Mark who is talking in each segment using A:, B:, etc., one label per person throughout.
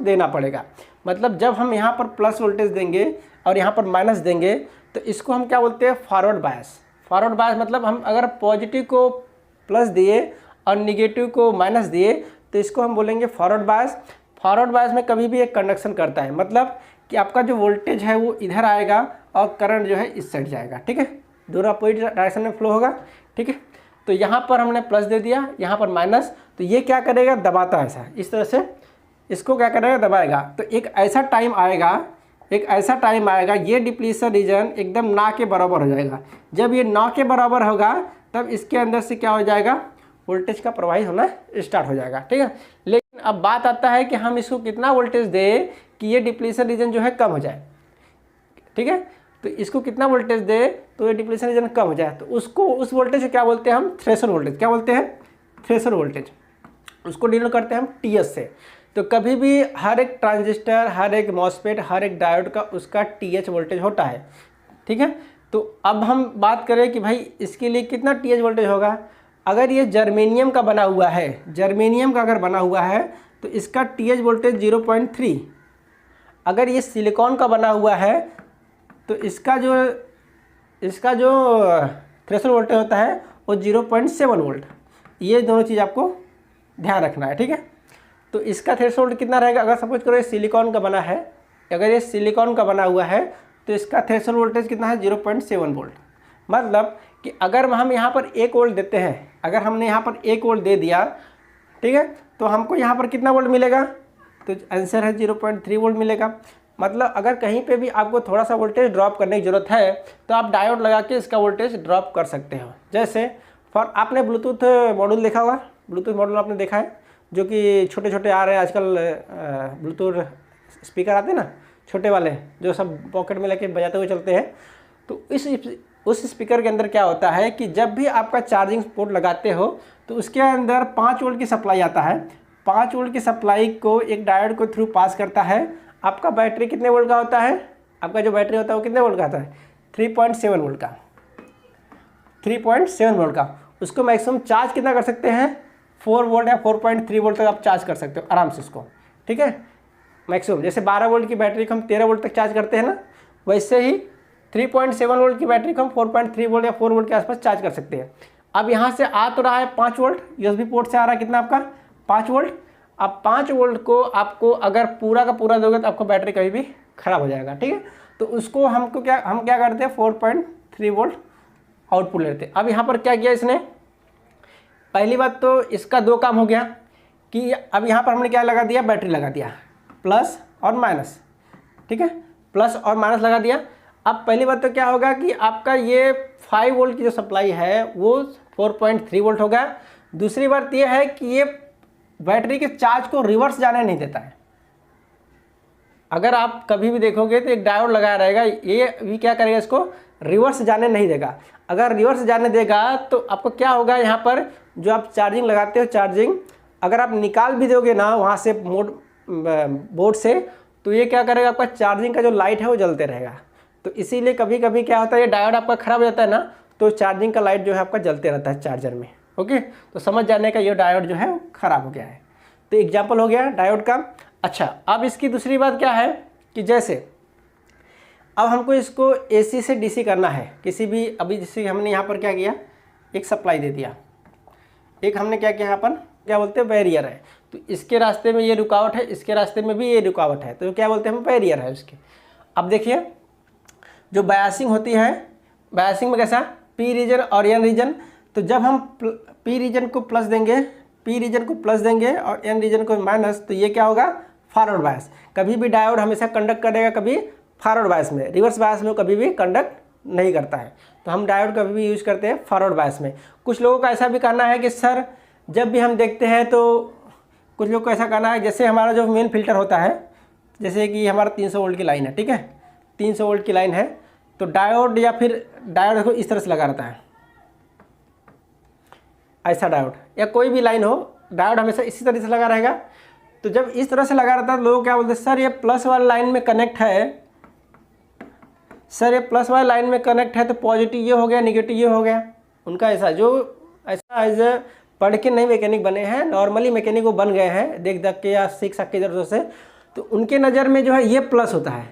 A: देना पड़ेगा। मतलब जब हम यहाँ पर प्लस वोल्टेज देंगे और यहाँ पर माइनस देंगे तो इसको हम क्या बोलते हैं, फॉरवर्ड बायस। फॉरवर्ड बायस मतलब हम अगर पॉजिटिव को प्लस दिए और निगेटिव को माइनस दिए तो इसको हम बोलेंगे फॉरवर्ड बायस। फॉरवर्ड बायस में कभी भी एक कंडक्शन करता है, मतलब कि आपका जो वोल्टेज है वो इधर आएगा और करंट जो है इस साइड जाएगा, ठीक है, दोनों अपोजिट डायरेक्शन में फ्लो होगा, ठीक है। तो यहाँ पर हमने प्लस दे दिया, यहाँ पर माइनस, तो ये क्या करेगा, दबाता है ऐसा, इस तरह से इसको क्या करेगा, दबाएगा। तो एक ऐसा टाइम आएगा, ये डिप्लीशन रीजन एकदम ना के बराबर हो जाएगा। जब ये ना के बराबर होगा तब इसके अंदर से क्या हो जाएगा, वोल्टेज का प्रवाहित होना स्टार्ट हो जाएगा, ठीक है। लेकिन अब बात आता है कि हम इसको कितना वोल्टेज दें कि ये डिप्लीशन रीजन जो है कम हो जाए, ठीक है। तो इसको कितना वोल्टेज दे तो ये डिप्लीशन रीजन कम हो जाए, तो उसको उस वोल्टेज को क्या बोलते हैं हम, थ्रेशोल्ड वोल्टेज। क्या बोलते हैं, थ्रेशोल्ड वोल्टेज। उसको डिनोट करते हैं हम टीएस से। तो कभी भी हर एक ट्रांजिस्टर, हर एक मॉसफेट, हर एक डायोड का उसका टीएच वोल्टेज होता है, ठीक है। तो अब हम बात करें कि भाई इसके लिए कितना टीएच वोल्टेज होगा। अगर ये जर्मेनियम का बना हुआ है, जर्मेनियम का अगर बना हुआ है तो इसका टीएच वोल्टेज 0.3। अगर ये सिलिकॉन का बना हुआ है तो इसका जो थ्रेशोल्ड वोल्टेज होता है वो 0.7 वोल्ट। ये दोनों चीज़ आपको ध्यान रखना है, ठीक है। तो इसका थ्रेशोल्ड कितना रहेगा, अगर सपोज करो ये सिलिकॉन का बना है, अगर ये सिलिकॉन का बना हुआ है तो इसका थ्रेशोल्ड वोल्टेज कितना है, 0.7 वोल्ट। मतलब कि अगर हम यहाँ पर 1 वोल्ट देते हैं, अगर हमने यहाँ पर 1 वोल्ट दे दिया, ठीक है, तो हमको यहाँ पर कितना वोल्ट मिलेगा, तो आंसर है 0.3 वोल्ट मिलेगा। मतलब अगर कहीं पे भी आपको थोड़ा सा वोल्टेज ड्रॉप करने की ज़रूरत है तो आप डायोड लगा के इसका वोल्टेज ड्रॉप कर सकते हो। जैसे फॉर आपने ब्लूटूथ मॉड्यूल देखा होगा, ब्लूटूथ मॉड्यूल आपने देखा है जो कि छोटे छोटे आ रहे हैं आजकल, ब्लूटूथ स्पीकर आते हैं ना छोटे वाले, जो सब पॉकेट में लेके बजाते हुए चलते हैं। तो उस स्पीकर के अंदर क्या होता है कि जब भी आपका चार्जिंग पोर्ट लगाते हो तो उसके अंदर 5 वोल्ट की सप्लाई आता है। 5 वोल्ट की सप्लाई को एक डायोड को थ्रू पास करता है। आपका बैटरी कितने वोल्ट का होता है, आपका जो बैटरी होता है वो कितने वोल्ट का आता है, 3.7 वोल्ट का, 3.7 वोल्ट का। उसको मैक्सिमम चार्ज कितना कर सकते हैं, 4 वोल्ट या 4.3 वोल्ट तक आप चार्ज कर सकते हो आराम से इसको, ठीक है, मैक्सिमम। जैसे 12 वोल्ट की बैटरी को हम 13 वोल्ट तक चार्ज करते हैं ना, वैसे ही 3.7 वोल्ट की बैटरी को हम 4.3 वोल्ट या 4 वोल्ट के आसपास चार्ज कर सकते हैं। अब यहाँ से आ तो रहा है 5 वोल्ट, यूएसबी पोर्ट से आ रहा है कितना आपका, 5 वोल्ट। अब 5 वोल्ट को आपको अगर पूरा का पूरा दोगे तो आपको बैटरी कभी भी खराब हो जाएगा, ठीक है। तो उसको हम क्या करते हैं, 4.3 वोल्ट आउटपुट लेते हैं। अब यहाँ पर क्या किया इसने, पहली बात तो इसका 2 काम हो गया कि अब यहाँ पर हमने क्या लगा दिया, बैटरी लगा दिया, प्लस और माइनस, ठीक है, प्लस और माइनस लगा दिया। अब पहली बात तो क्या होगा कि आपका ये 5 वोल्ट की जो सप्लाई है वो 4.3 वोल्ट होगा। दूसरी बात ये है कि ये बैटरी के चार्ज को रिवर्स जाने नहीं देता है। अगर आप कभी भी देखोगे तो एक डायोड लगाया रहेगा, ये भी क्या करेगा, इसको रिवर्स जाने नहीं देगा। अगर रिवर्स जाने देगा तो आपको क्या होगा, यहाँ पर जो आप चार्जिंग लगाते हो, चार्जिंग अगर आप निकाल भी दोगे ना वहाँ से बोर्ड से, तो ये क्या करेगा, आपका चार्जिंग का जो लाइट है वो जलते रहेगा। तो इसीलिए कभी कभी क्या होता है, ये डायोड आपका ख़राब हो जाता है ना, तो चार्जिंग का लाइट जो है आपका जलते रहता है चार्जर में। ओके, तो समझ जाने का ये डायोड जो है वो ख़राब हो गया है। तो एग्जाम्पल हो गया डायोड का। अच्छा, अब इसकी दूसरी बात क्या है कि जैसे अब हमको इसको एसी से डीसी करना है किसी भी, अभी जैसे हमने यहाँ पर क्या किया, एक सप्लाई दे दिया, एक हमने क्या किया, यहाँ पर क्या बोलते हैं, बैरियर है। तो इसके रास्ते में ये रुकावट है, इसके रास्ते में भी ये रुकावट है, तो क्या बोलते हैं हम, बैरियर है उसके। अब देखिए जो बायसिंग होती है, बायसिंग में कैसा, पी रीजन और एन रीजन। तो जब हम पी रीजन को प्लस देंगे, पी रीजन को प्लस देंगे और एन रीजन को माइनस, तो ये क्या होगा, फॉरवर्ड बायस। कभी भी डायोड हमेशा कंडक्ट करेगा, कभी फॉरवर्ड बायस में, रिवर्स बायस में कभी भी कंडक्ट नहीं करता है। तो हम डायोड कभी भी यूज़ करते हैं फॉरवर्ड बायस में। कुछ लोगों का ऐसा भी कहना है कि सर जब भी हम देखते हैं, तो कुछ लोग को ऐसा कहना है, जैसे हमारा जो मेन फिल्टर होता है, जैसे कि हमारा 300 वोल्ट की लाइन है, ठीक है, 300 वोल्ट की लाइन है, तो डायोड या फिर डायोड देखो इस तरह से लगा रहता है, ऐसा डायोड, या कोई भी लाइन हो, डायोड हमेशा इसी तरह से लगा रहेगा। तो जब इस तरह से लगा रहता है, लोग क्या बोलते हैं, सर ये प्लस वाली लाइन में कनेक्ट है, सर ये प्लस वाली लाइन में कनेक्ट है, तो पॉजिटिव ये हो गया, निगेटिव ये हो गया। उनका ऐसा, जो ऐसा एज पढ़ के नहीं मैकेनिक बने हैं, नॉर्मली मैकेनिक वो बन गए हैं देख देख के या सीख सक के इधर से, तो तो उनके नज़र में जो है ये प्लस होता है,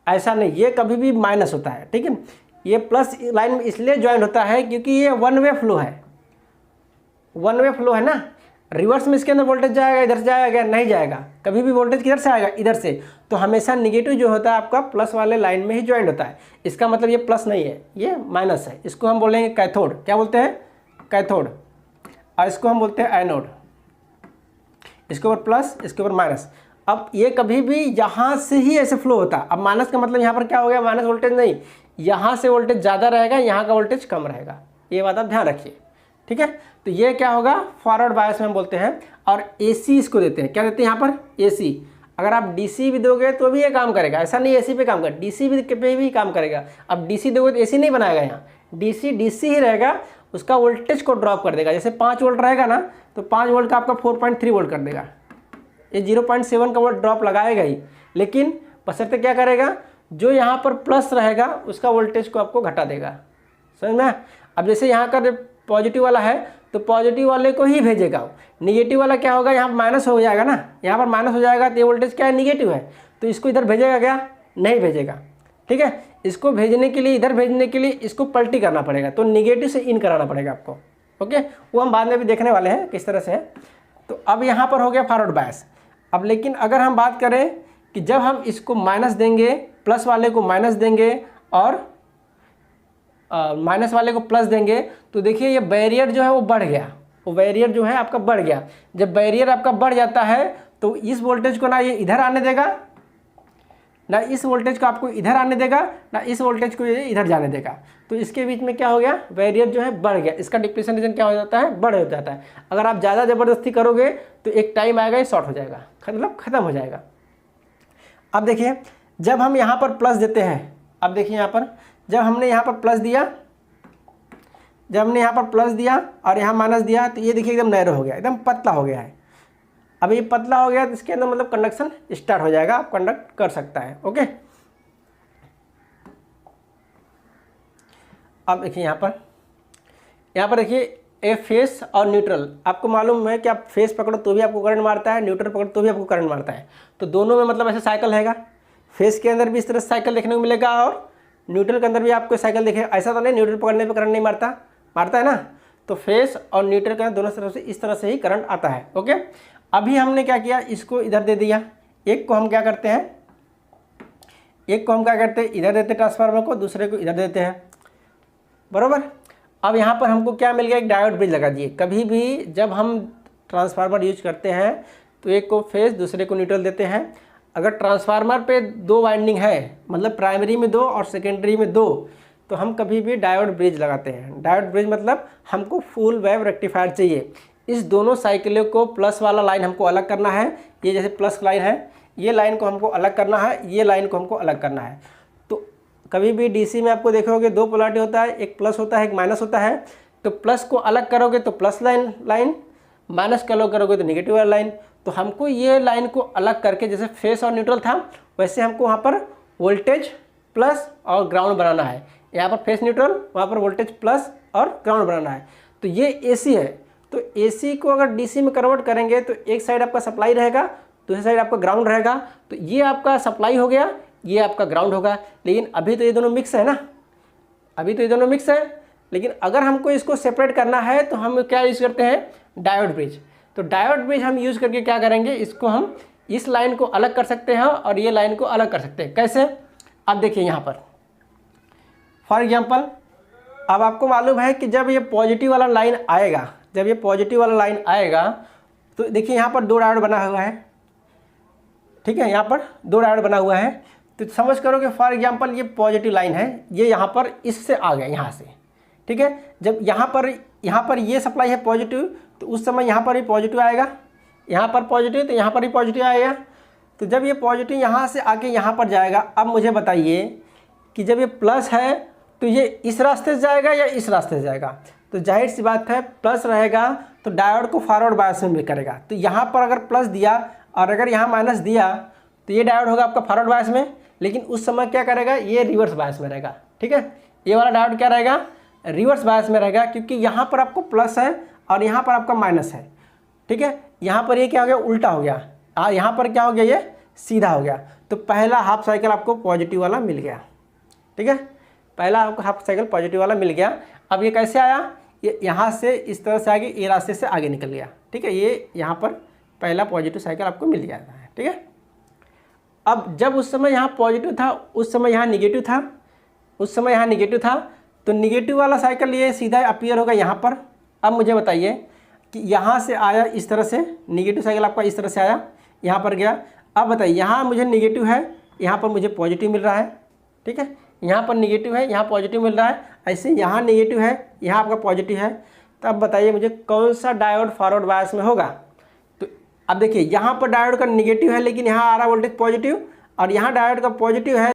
A: ऐसा नहीं, ये कभी भी माइनस होता है। ठीक है, ये प्लस लाइन में इसलिए ज्वाइन होता है क्योंकि ये वन वे फ्लो है, वन वे फ्लो है ना। रिवर्स में इसके अंदर वोल्टेज जाएगा, इधर से जाएगा, नहीं जाएगा, कभी भी वोल्टेज किधर से आएगा, इधर से। तो हमेशा निगेटिव जो होता है आपका प्लस वाले लाइन में ही ज्वाइन होता है। इसका मतलब ये प्लस नहीं है, ये माइनस है। इसको हम बोलेंगे कैथोड, क्या बोलते हैं, कैथोड। और इसको हम बोलते हैं एनोड, इसके ऊपर प्लस, इसके ऊपर माइनस। अब ये कभी भी यहाँ से ही ऐसे फ्लो होता है। अब माइनस का मतलब यहाँ पर क्या हो गया, माइनस वोल्टेज नहीं, यहाँ से वोल्टेज ज़्यादा रहेगा, यहाँ का वोल्टेज कम रहेगा, ये बात आप ध्यान रखिए। ठीक है, तो ये क्या होगा, फॉरवर्ड बायस में हम बोलते हैं। और एसी इसको देते हैं, क्या देते हैं यहाँ पर, एसी। अगर आप डीसी भी दोगे तो भी ये काम करेगा, ऐसा नहीं एसी पे काम करेगा, डीसी भी पे भी काम करेगा। अब डीसी दोगे तो एसी नहीं बनाएगा, यहाँ डीसी डीसी ही रहेगा, उसका वोल्टेज को ड्रॉप कर देगा। जैसे 5 वोल्ट रहेगा ना, तो 5 वोल्ट का आपका 4.3 वोल्ट कर देगा, ये 0.7 का वोल्ट ड्रॉप लगाएगा ही। लेकिन बशर्ते क्या करेगा, जो यहाँ पर प्लस रहेगा उसका वोल्टेज को आपको घटा देगा, समझ में। अब जैसे यहाँ का पॉजिटिव वाला है तो पॉजिटिव वाले को ही भेजेगा, निगेटिव वाला क्या होगा, यहाँ पर माइनस हो जाएगा ना, यहाँ पर माइनस हो जाएगा तो ये वोल्टेज क्या है, निगेटिव है, तो इसको इधर भेजेगा क्या, नहीं भेजेगा। ठीक है, इसको भेजने के लिए, इधर भेजने के लिए इसको पलटी करना पड़ेगा, तो निगेटिव से इन कराना पड़ेगा आपको। ओके, वो हम बाद में भी देखने वाले हैं किस तरह से है। तो अब यहाँ पर हो गया फॉरवर्ड बायस। अब लेकिन अगर हम बात करें कि जब हम इसको माइनस देंगे, प्लस वाले को माइनस देंगे और माइनस वाले को प्लस देंगे, तो देखिए ये बैरियर जो है वो बढ़ गया, वो बैरियर जो है आपका बढ़ गया। जब बैरियर आपका बढ़ जाता है तो इस वोल्टेज को ना ये इधर आने देगा, ना इस वोल्टेज को आपको इधर आने देगा, ना इस वोल्टेज को ये इधर जाने देगा। तो इसके बीच में क्या हो गया, बैरियर जो है बढ़ गया, इसका डिप्लेशन रीजन क्या हो जाता है, बड़े हो जाता है। अगर आप ज़्यादा ज़बरदस्ती करोगे तो एक टाइम आएगा ये शॉर्ट हो जाएगा, मतलब ख़त्म हो जाएगा। अब देखिए जब हम यहाँ पर प्लस देते हैं, अब देखिए यहाँ पर जब हमने यहाँ पर प्लस दिया, जब हमने यहाँ पर प्लस दिया और यहाँ माइनस दिया, तो ये देखिए एकदम नैरो हो गया, एकदम पतला हो गया है। अब ये पतला हो गया तो इसके अंदर मतलब कंडक्शन स्टार्ट हो जाएगा, आप कंडक्ट कर सकता है। ओके, अब देखिए यहाँ पर देखिए ए फेस और न्यूट्रल। आपको मालूम है कि आप फेस पकड़ो तो भी आपको करंट मारता है, न्यूट्रल पकड़ो तो भी आपको करंट मारता है। तो दोनों में मतलब ऐसा साइकिल रहेगा, फेस के अंदर भी इस तरह से साइकिल देखने को मिलेगा और न्यूट्रल के अंदर भी आपको साइकिल देखेगा। ऐसा तो नहीं न्यूट्रल पकड़ने पे करंट नहीं मारता, मारता है ना। तो फेस और न्यूट्रल के अंदर दोनों तरफ से इस तरह से ही करंट आता है। ओके, अभी हमने क्या किया, इसको इधर दे दिया, एक को हम क्या करते हैं, एक को हम क्या करते हैं, इधर देते ट्रांसफार्मर को, दूसरे को इधर देते हैं, बराबर। अब यहाँ पर हमको क्या मिल गया, एक डायोड ब्रिज लगा दिए। कभी भी जब हम ट्रांसफार्मर यूज करते हैं तो एक को फेस दूसरे को न्यूट्रल देते हैं। अगर ट्रांसफार्मर पे 2 वाइंडिंग है, मतलब प्राइमरी में 2 और सेकेंडरी में 2, तो हम कभी भी डायोड ब्रिज लगाते हैं। डायोड ब्रिज मतलब हमको फुल वेव रेक्टिफायर चाहिए। इस दोनों साइकिलों को प्लस वाला लाइन हमको अलग करना है, ये जैसे प्लस लाइन है, ये लाइन को हमको अलग करना है, ये लाइन को हमको अलग करना है। तो कभी भी डीसी में आपको देखोगे 2 पोलैरिटी होता है, एक प्लस होता है, एक माइनस होता है। तो प्लस को अलग करोगे तो प्लस लाइन, माइनस को अलग करोगे तो निगेटिव वाला लाइन। तो हमको ये लाइन को अलग करके, जैसे फेस और न्यूट्रल था वैसे हमको वहाँ पर वोल्टेज प्लस और ग्राउंड बनाना है। यहाँ पर फेस न्यूट्रल, वहाँ पर वोल्टेज प्लस और ग्राउंड बनाना है। तो ये एसी है, तो एसी को अगर डीसी में कन्वर्ट करेंगे तो एक साइड आपका सप्लाई रहेगा, दूसरी साइड आपका ग्राउंड रहेगा। तो ये आपका सप्लाई हो गया, ये आपका ग्राउंड होगा। लेकिन अभी तो ये दोनों मिक्स है ना, अभी तो ये दोनों मिक्स है। लेकिन अगर हमको इसको सेपरेट करना है तो हम क्या यूज़ करते हैं, डायोड ब्रिज। तो डायोड ब्रिज हम यूज़ करके क्या करेंगे, इसको हम इस लाइन को अलग कर सकते हैं और ये लाइन को अलग कर सकते हैं। कैसे, अब देखिए यहाँ पर फॉर एग्जांपल, अब आपको मालूम है कि जब ये पॉजिटिव वाला लाइन आएगा, जब ये पॉजिटिव वाला लाइन आएगा तो देखिए यहाँ पर 2 डायोड बना हुआ है। ठीक है, यहाँ पर 2 डायोड बना हुआ है। तो समझ करो कि फॉर एग्जांपल ये पॉजिटिव लाइन है, ये यहाँ पर इससे आ गया, यहाँ से। ठीक है, जब यहाँ पर ये सप्लाई है पॉजिटिव, तो उस समय यहाँ पर भी पॉजिटिव आएगा, यहाँ पर पॉजिटिव तो यहाँ पर भी पॉजिटिव आएगा। तो जब ये पॉजिटिव यहाँ से आके यहाँ पर जाएगा, अब मुझे बताइए कि जब ये प्लस है तो ये इस रास्ते से जाएगा या इस रास्ते से जाएगा। तो जाहिर सी बात है प्लस रहेगा तो डायोड को फॉरवर्ड बायस में भी करेगा। तो यहाँ पर अगर प्लस दिया और अगर यहाँ माइनस दिया तो ये डायोड होगा आपका फॉरवर्ड बायस में, लेकिन उस समय क्या करेगा, ये रिवर्स बायस में रहेगा। ठीक है, ये वाला डायोड क्या रहेगा, रिवर्स बायस में रहेगा, क्योंकि यहाँ पर आपको प्लस है और यहाँ पर आपका माइनस है। ठीक है, यहाँ पर ये क्या हो गया, उल्टा हो गया, यहाँ पर क्या हो गया, ये सीधा हो गया। तो पहला हाफ साइकिल आपको पॉजिटिव वाला मिल गया, ठीक है, पहला आपको हाफ साइकिल पॉजिटिव वाला मिल गया। अब ये कैसे आया, ये यहाँ से इस तरह से आगे, ये रास्ते से आगे निकल गया, ठीक है, ये यहाँ पर पहला पॉजिटिव साइकिल आपको मिल जाता है, ठीक है। अब जब उस समय यहाँ पॉजिटिव था, उस समय यहाँ निगेटिव था, उस समय यहाँ निगेटिव था, तो निगेटिव वाला साइकिल ये सीधा अपीयर होगा यहाँ पर। अब मुझे बताइए कि यहाँ से आया इस तरह से, निगेटिव साइकिल आपका इस तरह से आया, यहाँ पर गया। अब बताइए यहाँ मुझे निगेटिव है, यहाँ पर मुझे पॉजिटिव मिल रहा है, ठीक है, यहाँ पर निगेटिव है, यहाँ पॉजिटिव मिल रहा है, ऐसे यहाँ निगेटिव है, यहाँ आपका पॉजिटिव है। तो अब बताइए मुझे कौन सा डायोड फॉरवर्ड बायस में होगा। तो अब देखिए यहाँ पर डायोड का निगेटिव है, लेकिन यहाँ आ रहा वोल्टेज पॉजिटिव, और यहाँ डायोड का पॉजिटिव है